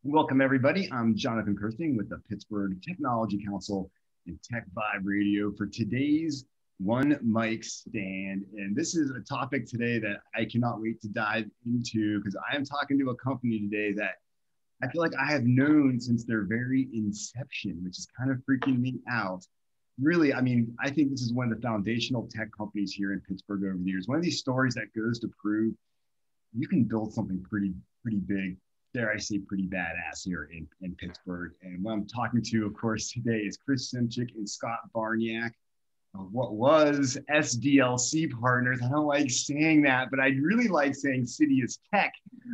Welcome, everybody. I'm Jonathan Kirsting with the Pittsburgh Technology Council and Tech Vibe Radio for today's One Mic Stand. And this is a topic today that I cannot wait to dive into because I am talking to a company today that I feel like I have known since their very inception, which is kind of freaking me out. Really, I mean, I think this is one of the foundational tech companies here in Pittsburgh over the years. One of these stories that goes to prove you can build something pretty big, dare I say pretty badass here in Pittsburgh. And what I'm talking to, of course, today is Chris Simchick and Scott Barnyak of what was SDLC Partners. I don't like saying that, but I really like saying CitiusTech,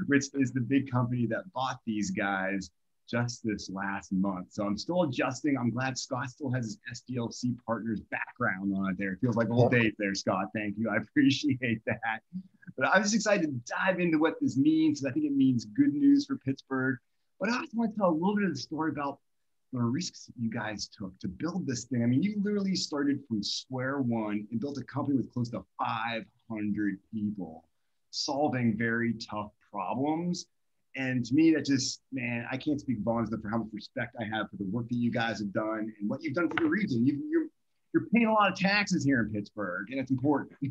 which is the big company that bought these guys just this last month. So I'm still adjusting. I'm glad Scott still has his SDLC Partners background on it there. It feels like old days there, Scott. Thank you. I appreciate that. But I'm just excited to dive into what this means. I think it means good news for Pittsburgh. But I also want to tell a little bit of the story about the risks you guys took to build this thing. I mean, you literally started from square one and built a company with close to 500 people solving very tough problems. And to me, that just, man, I can't speak volumes for how much respect I have for the work that you guys have done and what you've done for the region. You're paying a lot of taxes here in Pittsburgh, and it's important. So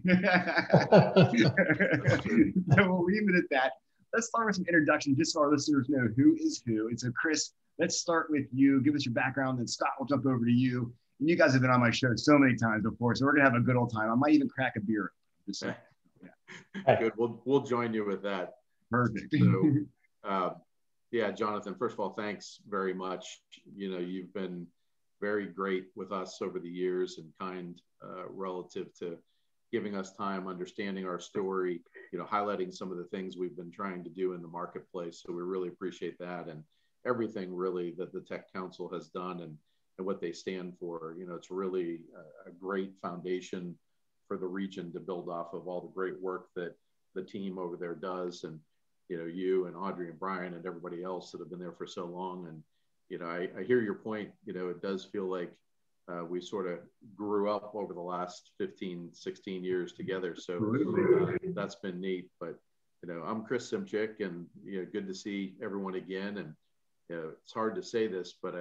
we'll leave it at that. Let's start with some introduction, just so our listeners know who is who. And so, Chris, let's start with you. Give us your background, then Scott will jump over to you. And you guys have been on my show so many times before, so we're gonna have a good old time. I might even crack a beer. Just saying. Yeah. Good. We'll join you with that. Perfect. So, yeah, Jonathan, first of all, thanks very much. You know, you've been very great with us over the years and kind relative to giving us time, understanding our story, you know, highlighting some of the things we've been trying to do in the marketplace. So we really appreciate that and everything really that the Tech Council has done and what they stand for. You know, it's really a great foundation for the region to build off of all the great work that the team over there does. And, you know, you and Audrey and Brian and everybody else that have been there for so long. And, you know, I hear your point. You know, it does feel like we sort of grew up over the last 15, 16 years together. So that's been neat. But, you know, I'm Chris Simchick and, you know, good to see everyone again. And, you know, it's hard to say this, but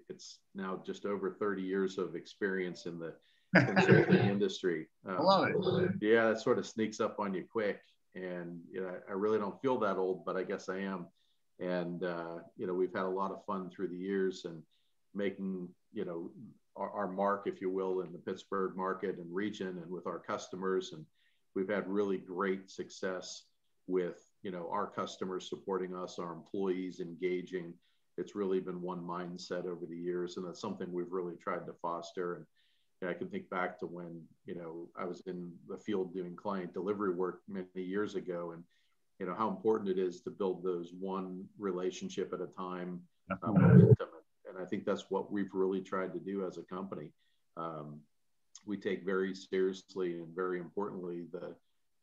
it's now just over 30 years of experience in the consulting industry. I love it. Yeah, that sort of sneaks up on you quick. And, you know, I really don't feel that old, but I guess I am. And, you know, we've had a lot of fun through the years and making, you know, our mark, if you will, in the Pittsburgh market and region and with our customers. And we've had really great success with, you know, our customers supporting us, our employees engaging. It's really been one mindset over the years. And that's something we've really tried to foster. And I can think back to when, you know, I was in the field doing client delivery work many years ago and, you know, how important it is to build those one relationship at a time. And I think that's what we've really tried to do as a company. We take very seriously and very importantly the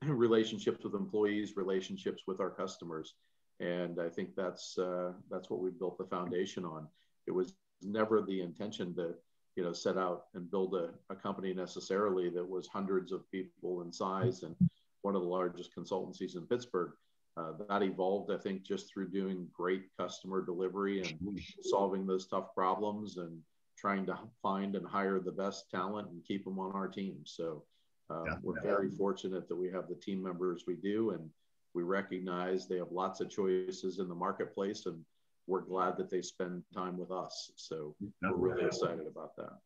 relationships with employees, relationships with our customers. And I think that's what we built the foundation on. It was never the intention to, you know, set out and build a company necessarily that was hundreds of people in size and one of the largest consultancies in Pittsburgh. That evolved, I think, just through doing great customer delivery and solving those tough problems and trying to find and hire the best talent and keep them on our team. So we're very fortunate that we have the team members we do, and we recognize they have lots of choices in the marketplace, and we're glad that they spend time with us. So we're really excited about that.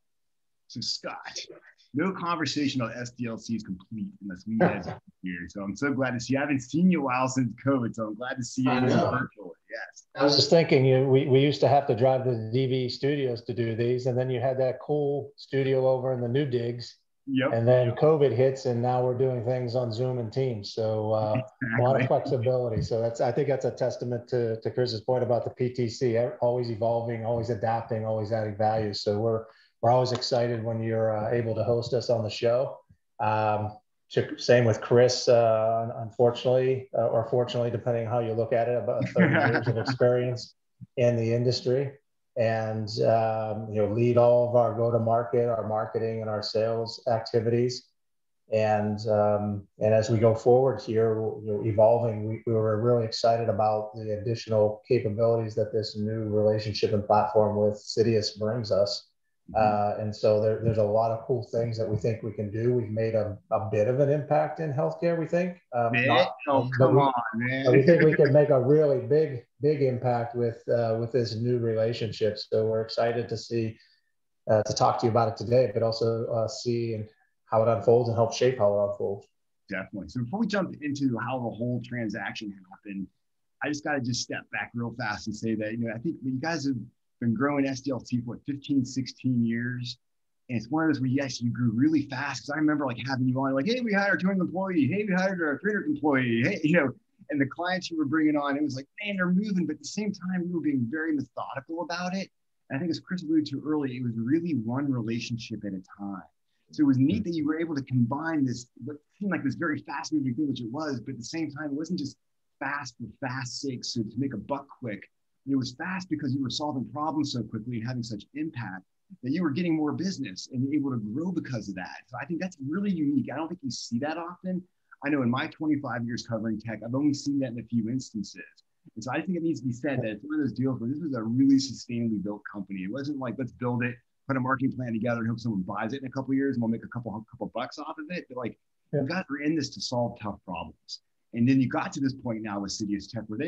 So Scott, no conversation about SDLC is complete unless we guys are here. So I'm so glad to see you. I haven't seen you a while since COVID, so I'm glad to see you virtually. Yes. I was just thinking, we used to have to drive to the DV studios to do these, and then you had that cool studio over in the new digs. Yep. And then COVID hits, and now we're doing things on Zoom and Teams. So a lot of flexibility. So I think that's a testament to Chris's point about the PTC, always evolving, always adapting, always adding value. So we're always excited when you're able to host us on the show. Same with Chris, unfortunately, or fortunately, depending on how you look at it, about 30 years of experience in the industry. And lead all of our go-to-market, our marketing, and our sales activities. And as we go forward here, evolving, we were really excited about the additional capabilities that this new relationship and platform with Citius brings us. And so there's a lot of cool things that we think we can do. We've made a bit of an impact in healthcare, we think. Come on, man. We think we can make a really big impact with this new relationship. So we're excited to talk to you about it today, but also see how it unfolds and help shape how it unfolds. Definitely. So before we jump into how the whole transaction happened, I just got to step back real fast and say that, I think you guys have been growing SDLC for 15, 16 years. And it's one of those where, yes, you grew really fast. Because I remember having you on, hey, we hired a 200 employee. Hey, we hired a 300 employee. Hey, and the clients you were bringing on, it was man, they're moving. But at the same time, you were being very methodical about it. And I think as Chris alluded to earlier, it was really one relationship at a time. So it was neat that you were able to combine this, what seemed like this very fast moving thing, which it was, but at the same time, it wasn't just fast for fast's sake, so to make a buck quick. It was fast because you were solving problems so quickly and having such impact that you were getting more business and able to grow because of that. So I think that's really unique. I don't think you see that often. I know in my 25 years covering tech, I've only seen that in a few instances. And so I think it needs to be said that it's one of those deals where this was a really sustainably built company. It wasn't let's build it, put a marketing plan together and hope someone buys it in a couple of years and we'll make a couple bucks off of it. But you guys were in this to solve tough problems. And then you got to this point now with CitiusTech where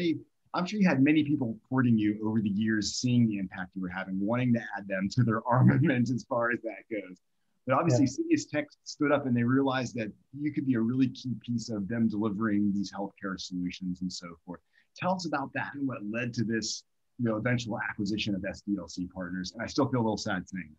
I'm sure you had many people courting you over the years, seeing the impact you were having, wanting to add them to their armament as far as that goes. But obviously CitiusTech stood up and they realized that you could be a really key piece of them delivering these healthcare solutions and so forth. Tell us about that and what led to this eventual acquisition of SDLC Partners. And I still feel a little sad saying that.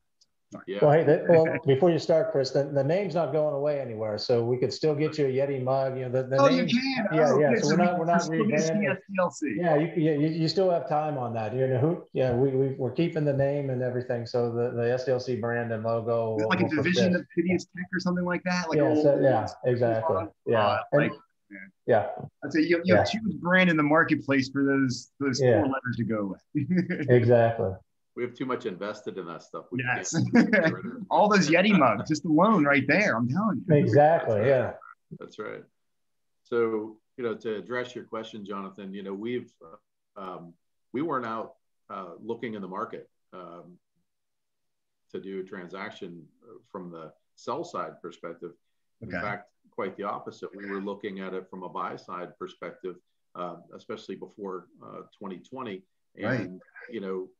Yeah. Well, before you start, Chris, the name's not going away anywhere, so we could still get you a Yeti mug. The name, you can. Yeah. So we're not rebranding SDLC. Yeah, you still have time on that. We're keeping the name and everything. So the SDLC brand and logo. Like a division of CitiusTech or something like that. Exactly. Yeah. I'd say you have a huge brand in the marketplace for those 4 letters to go with. Exactly. We have too much invested in that stuff. Yes. All those Yeti mugs, just alone right there, I'm telling you. Exactly. That's right. Yeah. That's right. So, to address your question, Jonathan, we weren't out looking in the market to do a transaction from the sell side perspective. Okay. In fact, quite the opposite. We were looking at it from a buy side perspective, especially before 2020. And,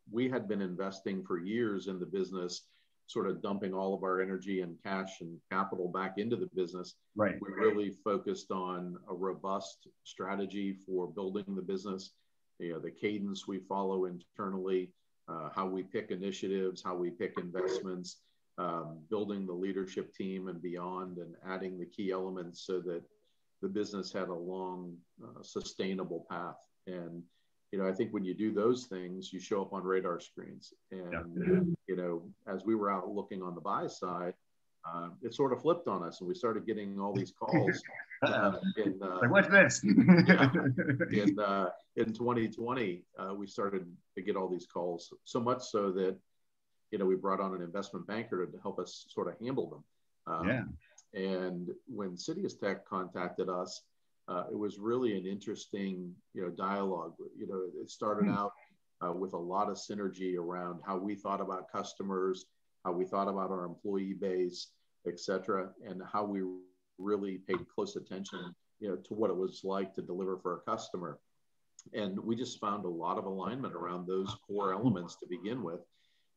we had been investing for years in the business, sort of dumping all of our energy and cash and capital back into the business. Right. We really focused on a robust strategy for building the business, the cadence we follow internally, how we pick initiatives, how we pick investments, building the leadership team and beyond, and adding the key elements so that the business had a long, sustainable path. And I think when you do those things, you show up on radar screens. And, as we were out looking on the buy side, it sort of flipped on us and we started getting all these calls. What's this? In 2020, we started to get all these calls, so much so that, we brought on an investment banker to help us sort of handle them. And when CitiusTech contacted us, it was really an interesting, dialogue. It started out with a lot of synergy around how we thought about customers, how we thought about our employee base, et cetera, and how we really paid close attention, to what it was like to deliver for a customer. And we just found a lot of alignment around those core elements to begin with.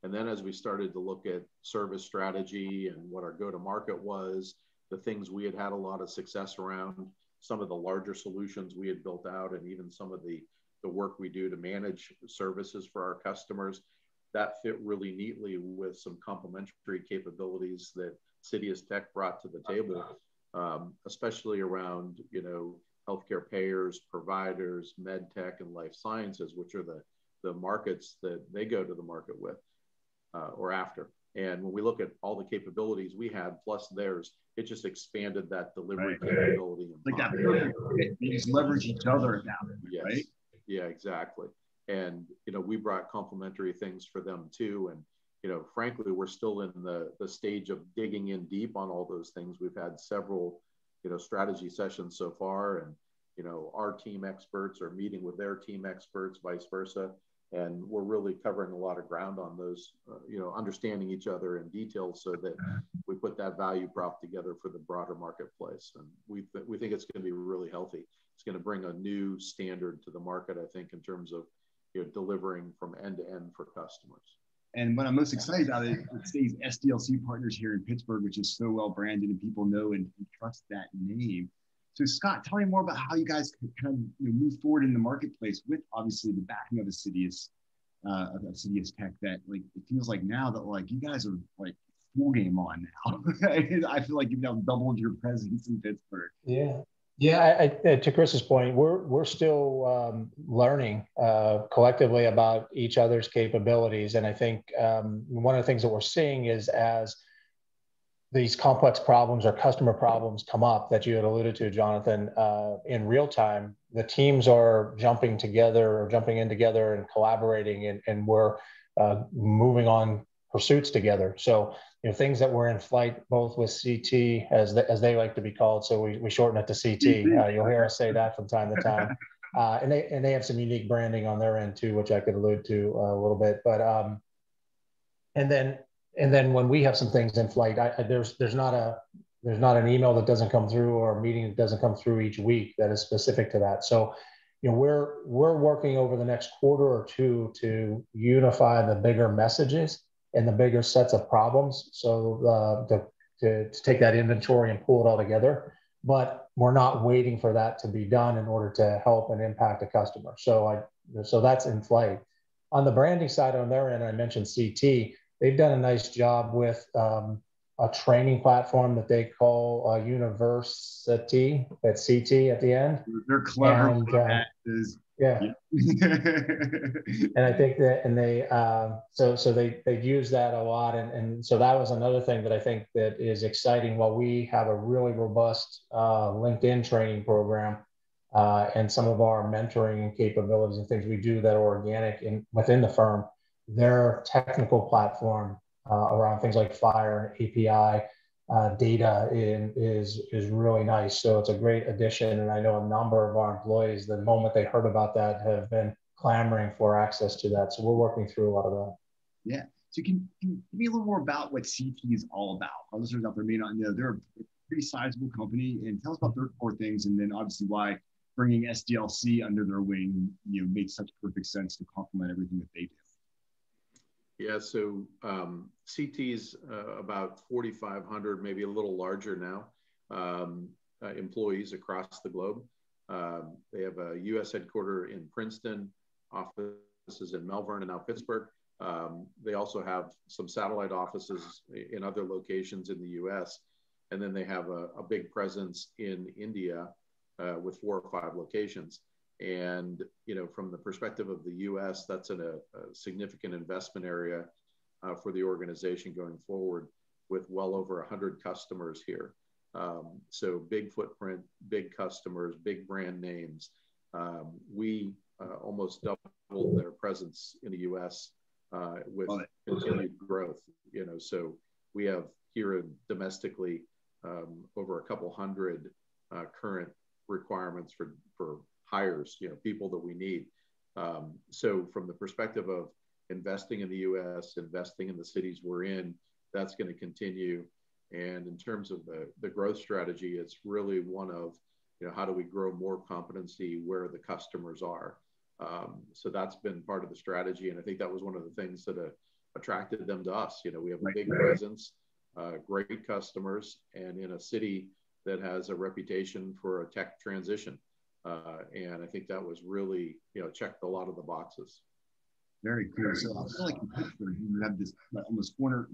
And then as we started to look at service strategy and what our go-to-market was, the things we had a lot of success around, some of the larger solutions we had built out, and even some of the work we do to manage services for our customers, that fit really neatly with some complementary capabilities that CitiusTech brought to the table, especially around, healthcare payers, providers, med tech, and life sciences, which are the markets that they go to the market with or after. And when we look at all the capabilities we had, plus theirs, it just expanded that delivery capability. Like that perfect fit. They just leverage each other at that point, yes. Right? Yeah, exactly. And, we brought complementary things for them too. And, frankly, we're still in the stage of digging in deep on all those things. We've had several, strategy sessions so far, and, our team experts are meeting with their team experts, vice versa. And we're really covering a lot of ground on those, understanding each other in detail so that we put that value prop together for the broader marketplace. And we think it's going to be really healthy. It's going to bring a new standard to the market, I think, in terms of delivering from end to end for customers. And what I'm most excited about is it stays SDLC Partners here in Pittsburgh, which is so well branded and people know and trust that name. So Scott, tell me more about how you guys kind of move forward in the marketplace with obviously the backing of the CitiusTech. That like it feels like now that like you guys are like full game on now. I feel like you've now doubled your presence in Pittsburgh. Yeah. Yeah, to Chris's point, we're still learning collectively about each other's capabilities, and I think one of the things that we're seeing is as these complex problems or customer problems come up that you had alluded to, Jonathan, in real time, the teams are jumping in together and collaborating, and we're moving on pursuits together. So, things that were in flight, both with CT, as they like to be called, so we shorten it to CT. You'll hear us say that from time to time. And they have some unique branding on their end too, which I could allude to a little bit. But and then when we have some things in flight, there's not an email that doesn't come through or a meeting that doesn't come through each week that is specific to that. So, we're working over the next quarter or two to unify the bigger messages and the bigger sets of problems. So to take that inventory and pull it all together, but we're not waiting for that to be done in order to help and impact a customer. So that's in flight. On the branding side on their end, I mentioned CT. They've done a nice job with a training platform that they call University at CT at the end. They're clever. And, yeah. And I think that, and they, so they use that a lot. And so that was another thing that I think that is exciting. While we have a really robust LinkedIn training program and some of our mentoring capabilities and things we do that are organic within the firm, their technical platform around things like Fire and API data is really nice. So it's a great addition. And I know a number of our employees, the moment they heard about that, have been clamoring for access to that. So we're working through a lot of that. Yeah. So can you give me a little more about what CT is all about? Our listeners out there may not know. They're a pretty sizable company, and tell us about their core things, and then obviously why bringing SDLC under their wing, made such perfect sense to complement everything that they do. Yeah, so CT's about 4,500, maybe a little larger now, employees across the globe. They have a U.S. headquarters in Princeton, offices in Melbourne, and now Pittsburgh. They also have some satellite offices in other locations in the U.S., and then they have a big presence in India with 4 or 5 locations. And, from the perspective of the U.S., that's a significant investment area for the organization going forward, with well over 100 customers here. So big footprint, big customers, big brand names. We almost doubled their presence in the U.S. With continued growth. So we have here domestically over a couple hundred current requirements for hires, people that we need. So from the perspective of investing in the U.S., investing in the cities we're in, that's going to continue. And in terms of the growth strategy, it's really one of, how do we grow more competency where the customers are? So that's been part of the strategy. And I think that was one of the things that attracted them to us. We have a big presence, great customers, and in a city that has a reputation for a tech transition. And I think that was really, checked a lot of the boxes. Very cool. So I feel like in Pittsburgh, you have this almost 400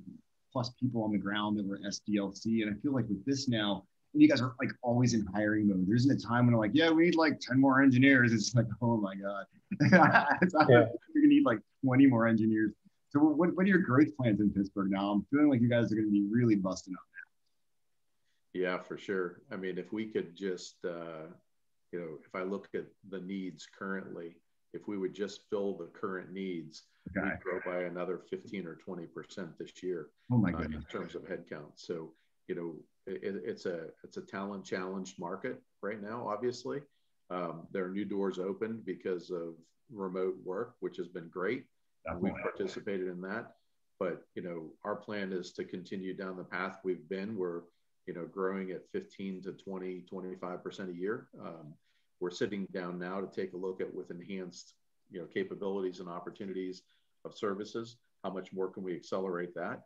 plus people on the ground that were SDLC. And I feel like with this now, and you guys are like always in hiring mode. There isn't a time when I'm like, yeah, we need like 10 more engineers. It's like, oh my God. You're gonna need like 20 more engineers. So what are your growth plans in Pittsburgh now? I'm feeling like you guys are going to be really busting up now. Yeah, for sure. I mean, if we could just, if I look at the needs currently, if we would just fill the current needs, Okay. we'd grow by another 15 or 20% this year. Oh my goodness. In terms of headcount. So, you know, it's a talent challenged market right now, obviously. There are new doors opened because of remote work, which has been great. We've participated in that. But, you know, our plan is to continue down the path we've been. We're, you know, growing at 15 to 20, 25% a year. We're sitting down now to take a look at, with enhanced, you know, capabilities and opportunities of services, how much more can we accelerate that?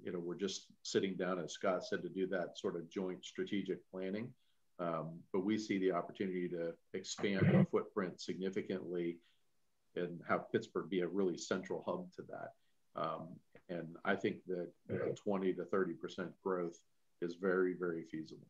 You know, we're just sitting down, as Scott said, to do that sort of joint strategic planning. But we see the opportunity to expand our footprint significantly and have Pittsburgh be a really central hub to that. And I think that, you know, 20 to 30% growth is very, very feasible.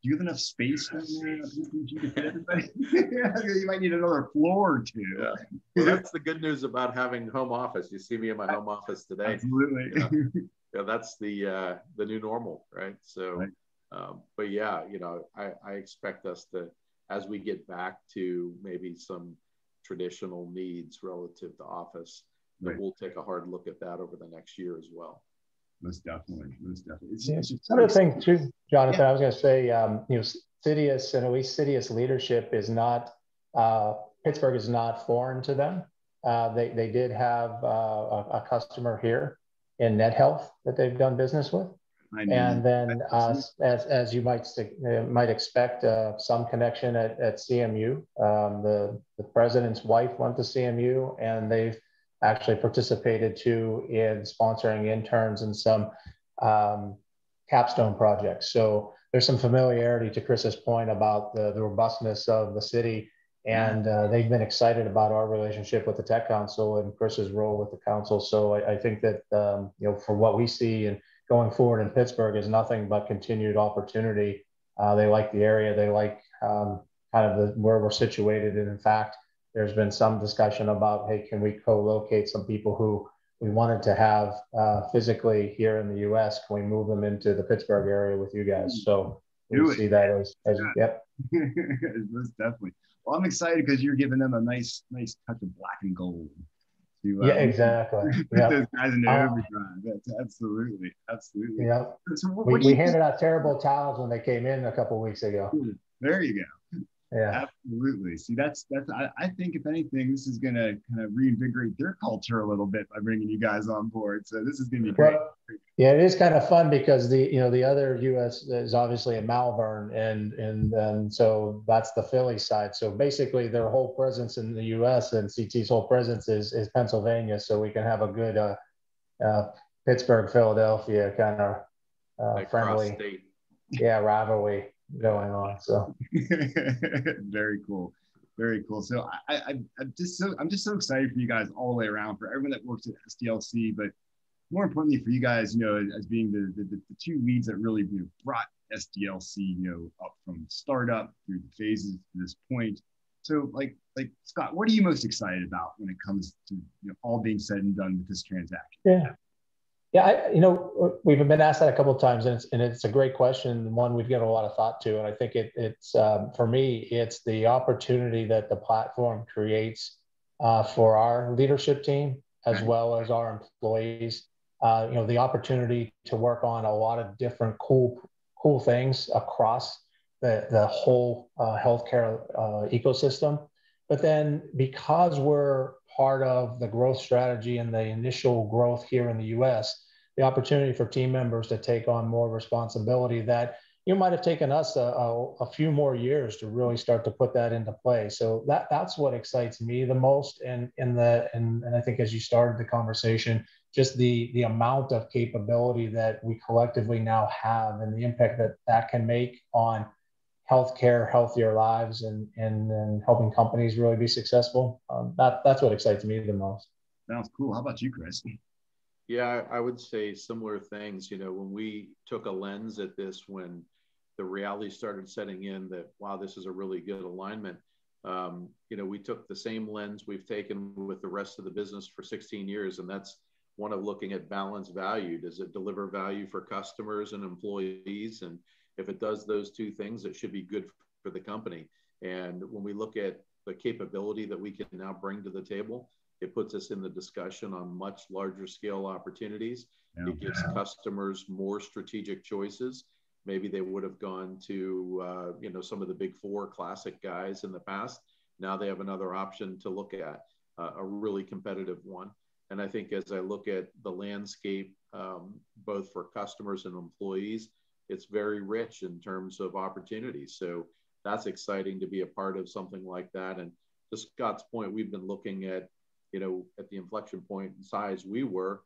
Do you have enough space in there? You could fit everybody? You might need another floor or two. Yeah. Well, that's the good news about having home office. You see me in my home office today. Absolutely. Yeah, that's the new normal, right? So, right. But yeah, you know, I expect us to, as we get back to maybe some traditional needs relative to office, that we'll take a hard look at that over the next year as well. Most definitely. It's just another thing too, Jonathan, I was going to say, you know, Citius, and at least Citius leadership is not, Pittsburgh is not foreign to them. They did have a customer here in NetHealth that they've done business with. And then as you might expect, some connection at CMU. The president's wife went to CMU, and they've actually participated too in sponsoring interns and some capstone projects. So there's some familiarity, to Chris's point about the robustness of the city. And they've been excited about our relationship with the Tech Council and Chris's role with the council. So I think that, you know, for what we see and going forward in Pittsburgh is nothing but continued opportunity. They like the area. They like kind of where we're situated. And in fact, there's been some discussion about, hey, can we co-locate some people who we wanted to have physically here in the U.S.? Can we move them into the Pittsburgh area with you guys? So we see that as yep. Most definitely. Well, I'm excited because you're giving them a nice touch of black and gold. Yeah, exactly. Yep. Those guys in the overdrive. That's absolutely. Yeah. So we handed out terrible towels when they came in a couple of weeks ago. There you go. Yeah, absolutely. See, that's. I think if anything, this is going to kind of reinvigorate their culture a little bit by bringing you guys on board. So this is going to be great. Well, yeah, it is kind of fun because the other U.S. is obviously in Malvern, and so that's the Philly side. So basically, their whole presence in the U.S. and CT's whole presence is Pennsylvania. So we can have a good Pittsburgh, Philadelphia kind of friendly, rivalry going on. So very cool. So I'm just so excited for you guys all the way around, for everyone that works at SDLC, but more importantly for you guys, you know, as being the two leads that really, you know, brought SDLC, you know, up from startup through the phases to this point. So like Scott, what are you most excited about when it comes to, you know, all being said and done with this transaction? Yeah, we've been asked that a couple of times, and it's a great question, one we've given a lot of thought to. And I think it's for me, it's the opportunity that the platform creates for our leadership team as well as our employees. The opportunity to work on a lot of different cool things across the whole healthcare ecosystem. But then because we're part of the growth strategy and the initial growth here in the U.S., the opportunity for team members to take on more responsibility that might have taken us a few more years to really start to put that into play. So that's what excites me the most. And I think as you started the conversation, just the amount of capability that we collectively now have and the impact that can make on healthcare, healthier lives, and helping companies really be successful. That's what excites me the most. Sounds cool. How about you, Chris? Yeah, I would say similar things. When we took a lens at this, when the reality started setting in that, wow, this is a really good alignment. We took the same lens we've taken with the rest of the business for 16 years. And that's one of looking at balanced value. Does it deliver value for customers and employees? And if it does those two things, it should be good for the company. And when we look at the capability that we can now bring to the table. It puts us in the discussion on much larger scale opportunities. Yeah. It gives customers more strategic choices. Maybe they would have gone to, some of the big four classic guys in the past. Now they have another option to look at, a really competitive one. And I think as I look at the landscape, both for customers and employees, it's very rich in terms of opportunities. So that's exciting to be a part of something like that. And to Scott's point, we've been looking at, at the inflection point and size we were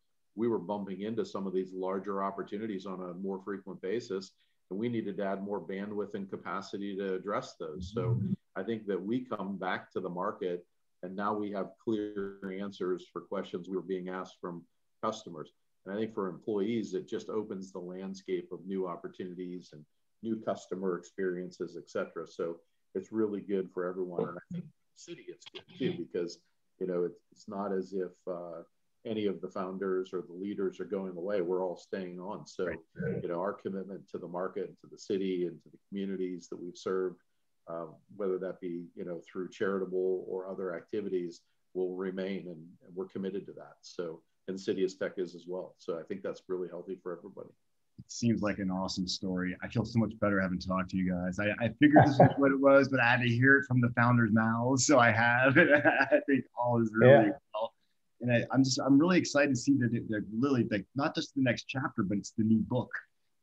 bumping into some of these larger opportunities on a more frequent basis. And we needed to add more bandwidth and capacity to address those. So I think that we come back to the market and now we have clear answers for questions we were being asked from customers. And I think for employees, it just opens the landscape of new opportunities and new customer experiences, et cetera. So it's really good for everyone. And I think Citi, it's good too, because, it's not as if any of the founders or the leaders are going away. We're all staying on. So, our commitment to the market and to the city and to the communities that we've served, whether that be, through charitable or other activities, will remain, and we're committed to that. So, and CitiusTech is as well. So I think that's really healthy for everybody. It seems like an awesome story. I feel so much better having talked to you guys. I figured this was what it was, but I had to hear it from the founders' mouths. So I have. I think all is really well. And I'm really excited to see that they're really like not just the next chapter, but it's the new book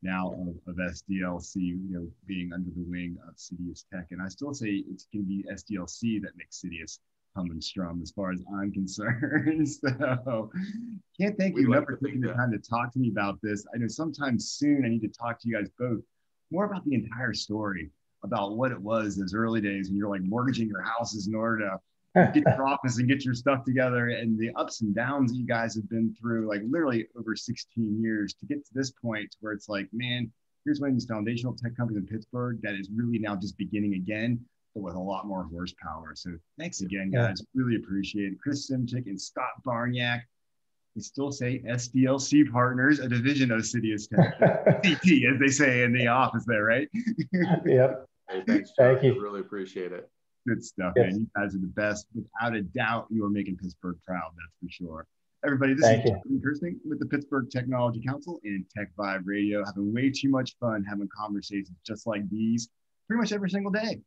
now of SDLC, being under the wing of CitiusTech. And I still say it's going to be SDLC that makes Citius hum and strum as far as I'm concerned. So can't thank you enough for taking the time to talk to me about this. I know sometime soon I need to talk to you guys both more about the entire story, about what it was those early days when you're like mortgaging your houses in order to get your office and get your stuff together, and the ups and downs that you guys have been through, like literally over 16 years to get to this point where it's like, man, here's one of these foundational tech companies in Pittsburgh that is really now just beginning again, but with a lot more horsepower. So thanks again, guys. Really appreciate it. Chris Simchick and Scott Barnyak. We still say SDLC Partners, a division of CitiusTech, CT, as they say in the office there, right? Yep. Hey, thanks, John. Thank you. I really appreciate it. Good stuff, man. You guys are the best. Without a doubt, you are making Pittsburgh proud, that's for sure. Everybody, this is Jonathan Kirsting with the Pittsburgh Technology Council and Tech Vibe Radio, having way too much fun having conversations just like these pretty much every single day.